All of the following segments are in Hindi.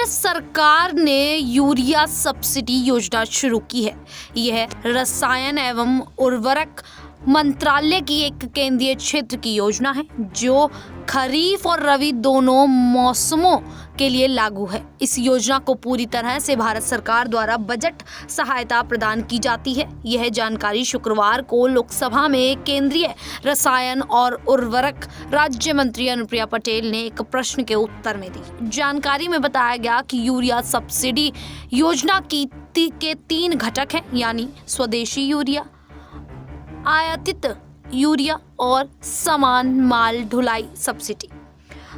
केंद्र सरकार ने यूरिया सब्सिडी योजना शुरू की है। यह रसायन एवं उर्वरक मंत्रालय की एक केंद्रीय क्षेत्र की योजना है जो खरीफ और रबी दोनों मौसमों के लिए लागू है। इस योजना को पूरी तरह से भारत सरकार द्वारा बजट सहायता प्रदान की जाती है। यह जानकारी शुक्रवार को लोकसभा में केंद्रीय रसायन और उर्वरक राज्य मंत्री अनुप्रिया पटेल ने एक प्रश्न के उत्तर में दी। जानकारी में बताया गया कि यूरिया सब्सिडी योजना के 3 घटक हैं, यानी स्वदेशी यूरिया, आयातित यूरिया और समान माल ढुलाई सब्सिडी।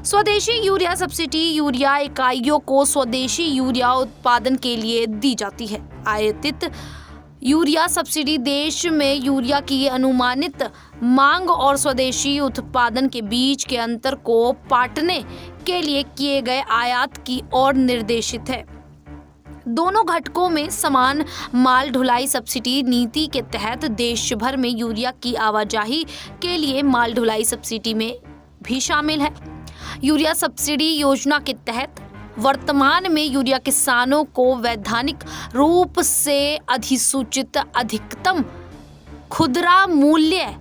स्वदेशी यूरिया सब्सिडी यूरिया इकाइयों को स्वदेशी यूरिया उत्पादन के लिए दी जाती है। आयातित यूरिया सब्सिडी देश में यूरिया की अनुमानित मांग और स्वदेशी उत्पादन के बीच के अंतर को पाटने के लिए किए गए आयात की ओर निर्देशित है। दोनों घटकों में समान माल ढुलाई सब्सिडी नीति के तहत देश भर में यूरिया की आवाजाही के लिए माल ढुलाई सब्सिडी में भी शामिल है। यूरिया सब्सिडी योजना के तहत वर्तमान में यूरिया किसानों को वैधानिक रूप से अधिसूचित अधिकतम खुदरा मूल्य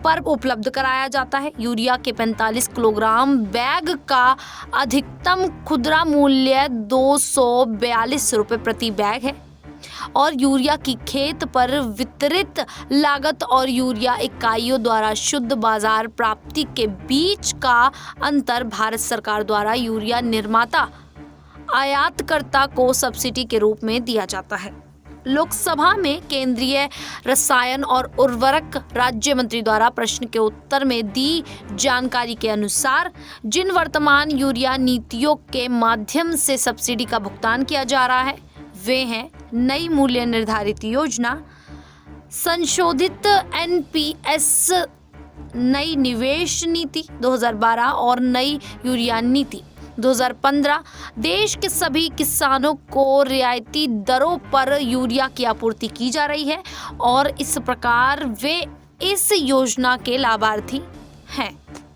पर उपलब्ध कराया जाता है। यूरिया के 45 किलोग्राम बैग का अधिकतम खुदरा मूल्य 242 रुपये प्रति बैग है और यूरिया की खेत पर वितरित लागत और यूरिया इकाइयों द्वारा शुद्ध बाजार प्राप्ति के बीच का अंतर भारत सरकार द्वारा यूरिया निर्माता आयातकर्ता को सब्सिडी के रूप में दिया जाता है। लोकसभा में केंद्रीय रसायन और उर्वरक राज्य मंत्री द्वारा प्रश्न के उत्तर में दी जानकारी के अनुसार जिन वर्तमान यूरिया नीतियों के माध्यम से सब्सिडी का भुगतान किया जा रहा है वे हैं नई मूल्य निर्धारित योजना, संशोधित एनपीएस, नई निवेश नीति 2012 और नई यूरिया नीति 2015। देश के सभी किसानों को रियायती दरों पर यूरिया की आपूर्ति की जा रही है और इस प्रकार वे इस योजना के लाभार्थी हैं।